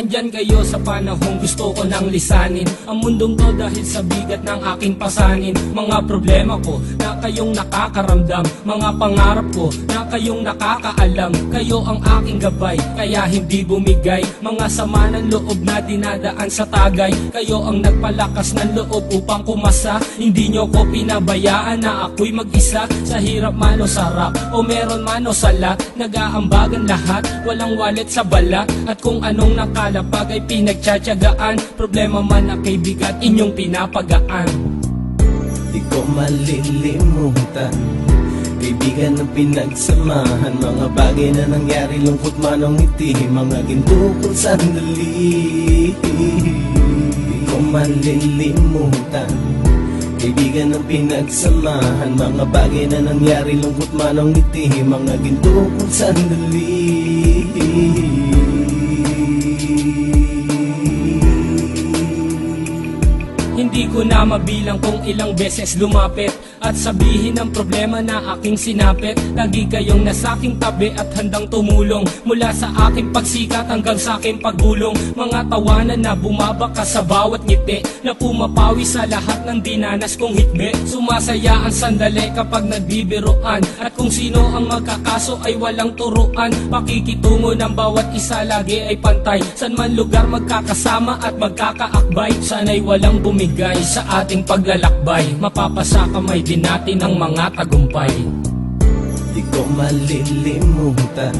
Andyan kayo sa panahong gusto ko nang lisanin ang mundong to dahil sa bigat ng aking pasanin. Mga problema ko na kayong nakakaramdam, mga pangarap ko na kayong nakakaalam. Kayo ang aking gabay, kaya hindi bumigay. Mga sama ng loob na dinadaan sa tagay, kayo ang nagpalakas ng loob upang kumasa. Hindi nyo ko pinabayaan na ako'y mag-isa. Sa hirap man o sarap, o meron man o sala, nag-aambagan lahat, walang walet sa balat. At kung anong nakalapag ay pinagtsatsagaan, problema man na kay bigat inyong pinapagaan. Di ko malilimutan, kaibigan ng pinagsamahan, mga bagay na nangyari, lungkot man o ngiti, mga ginto kong sandali. Di ko malilimutan, kaibigan ng pinagsamahan, mga bagay na nangyari, lungkot man o ngiti, mga ginto kong sandali. Hindi ko na mabilang kung ilang beses lumapit at sabihin ang problema na aking sinapit. Lagi kayong nasa aking tabi at handang tumulong, mula sa aking pagsikat hanggang sa aking paggulong. Mga tawanan na bumabaka sa bawat ngiti, na pumapawi sa lahat ng dinanas kong hitbe. Sumasaya ang sandali kapag nagbibiruan, at kung sino ang magkakaso ay walang turuan. Pakikitungo ng bawat isa lagi ay pantay, san man lugar magkakasama at magkakaakbay. Sana'y walang bumigay sa ating paglalakbay, mapapasa kamay din natin ang mga tagumpay. Di ko malilimutan,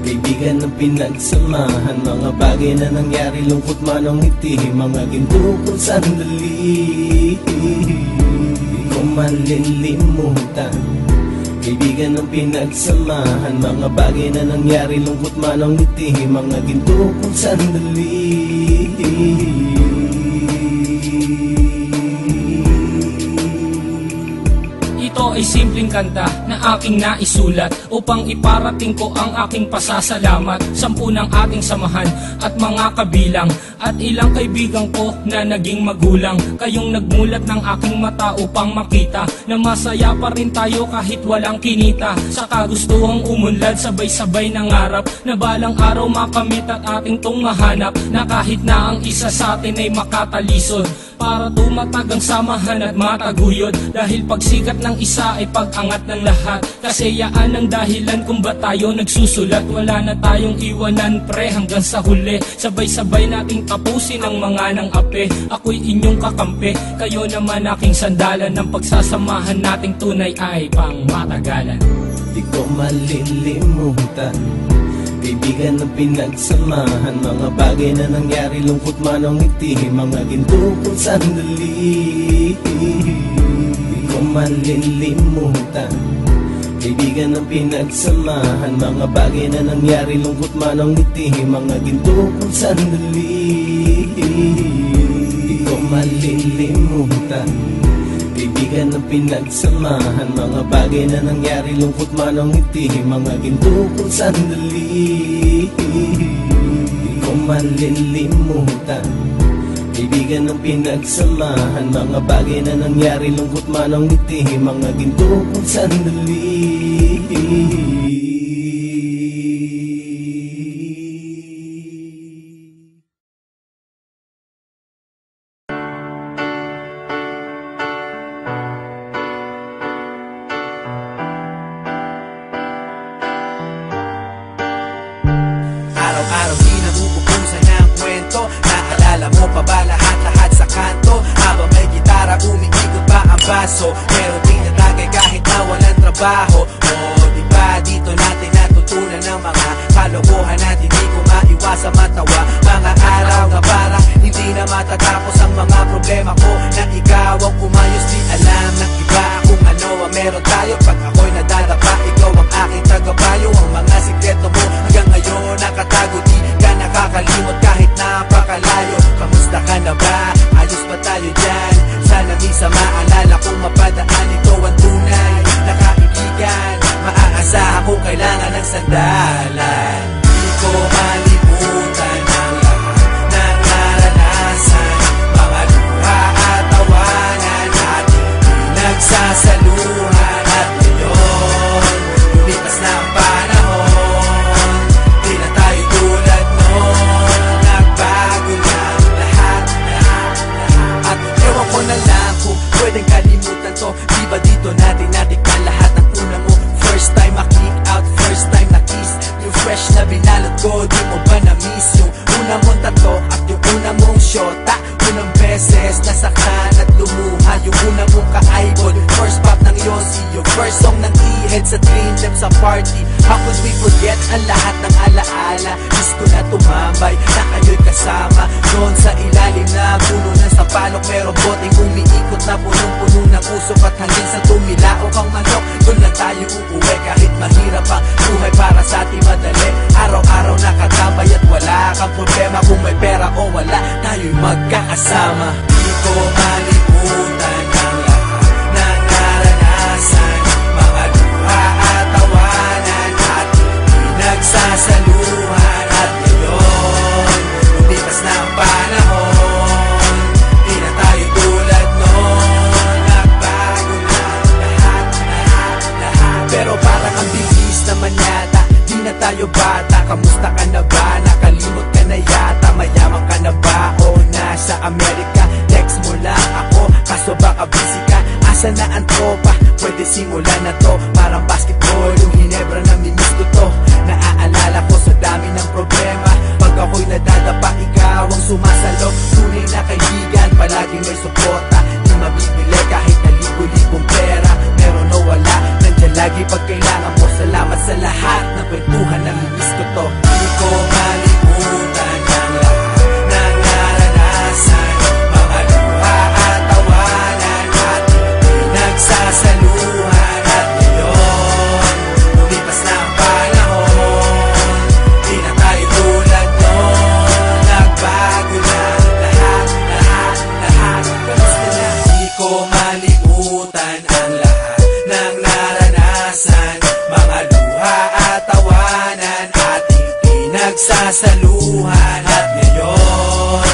kaibigan ng pinagsamahan, mga bagay na nangyari, lungkot man o ngiti, mga ginto kong sandali. Di ko malilimutan, kaibigan ng pinagsamahan, mga bagay na nangyari, lungkot man o ngiti, mga ginto kong sandali. Ito ay simpleng kanta na aking naisulat upang iparating ko ang aking pasasalamat. 10 ng ating samahan at mga kabilang, at ilang kaibigan ko na naging magulang. Kayong nagmulat ng aking mata upang makita na masaya pa rin tayo kahit walang kinita. Sa kagustuhang umunlad, sabay-sabay nangarap na balang araw makamit at ating tong mahanap, na kahit na ang isa sa atin ay makatalisod, para tumatag ang samahan at mataguyod. Dahil pagsikat ng isa ay pag-angat ng lahat, kasi yaan ang dahilan kung ba tayo nagsusulat. Wala na tayong iwanan pre hanggang sa huli, sabay-sabay nating tapusin ang mga nang ape. Ako'y inyong kakampi, kayo naman aking sandalan, ng pagsasamahan nating tunay ay pang matagalan. Di ko malilimutan, kaibigan ng pinagsamahan, mga bagay na nangyari, lungkot man o ngiti, mga ginto kong sandali. Di ko malilimutan, kaibigan ng pinagsamahan, mga bagay na nangyari, lungkot man o ngiti, mga ginto kong sandali. Di ko malilimutan, kaibigan ng pinagsamahan, mga bagay na nangyari, lungkot man o ngiti, mga ginto kong sandali. Di ko malilimutan, kaibigan ng pinagsamahan, mga bagay na nangyari, lungkot man o ngiti, mga ginto kong sandali. Araw-araw di nabubukusan ng kwento, naalala mo pa ba lahat-lahat sa kanto? Habang may gitara, umiikot pa ang baso, pero di natagay kahit na walang trabaho. O diba dito natin natutunan ng mga kalokohan at hindi ko maiwasang matawa. Mga araw na parang hindi na matatapos ang mga problema ko, na ikaw ang kumayos, di alam ng iba kung ano ang meron tayo. Pag ako'y nadadapa, ikaw ang aking tagapayo. Ang mga sikreto mo hanggang ngayon nakatago, di ka nakakalimot kahit napakalayo. Kamusta ka na ba? Ayos ba tayo dyan? Sana minsan maalala kung mapadaan, ito ang tunay na kaibigan. Maaasahan kung kailangan ng sandalan. Di ko malimutan ang lahat ng naranasan, mga luha at tawanan natin pinagsasaluhan. At ngayon, lumipas na ang panahon, di na tayo tulad noon. ulit sa dream time sa party. How could we forget ang lahat ng alaala? Miss ko na tumambay na kayo'y kasama doon sa ilalim na puno ng sampalok. Merong boteng umiikot na punong-puno ng usok, at hanggang sa tumilaok ang manok, doon lang tayo uuwi. Kahit mahirap ang buhay, para sa ating madali. Araw-araw nakatambay at wala kang problema. Kung may pera o wala, tayo'y magkakasama. Di ko malimutan ang lahat ng naranasan, mga luha at tawanan at pinagsasaluhan. At ngayon, lumipas na ang panahon, di na tayo tulad noon. Nagbago na lahat. Pero parang ang bilis naman yata, di na tayo bata. Kamusta ka na ba? Nakalimot ka na yata. Mayaman ka na ba o nasa Amerika? Text mo lang ako, kaso baka busy ka. Asa na ang tropa? Pwede simulan na to. Parang basketball, yung Hinebra na mimiss ko to. Naaalala ko sa dami ng problema, pag ako'y nadadapa, ikaw ang sumasalo. Tunay na kaibigan, palaging may suporta. Di mabibili kahit na libo-libong pera. Meron o wala, nandiyan lagi pag kailangan mo. Salamat sa lahat ng kwentuhan na mimiss ko to. Di ko malimutan ang lahat ng naranasan, mga luha at tawanan at pinagsasaluhan. At ngayon, lumipas na ang panahon, di na tayo tulad noon. Nagbago na lahat. Kamusta na? Di ko malimutan ang lahat ng naranasan, mga luha at tawanan ating pinagsasaluhan. At ngayon,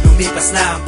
lumipas na ang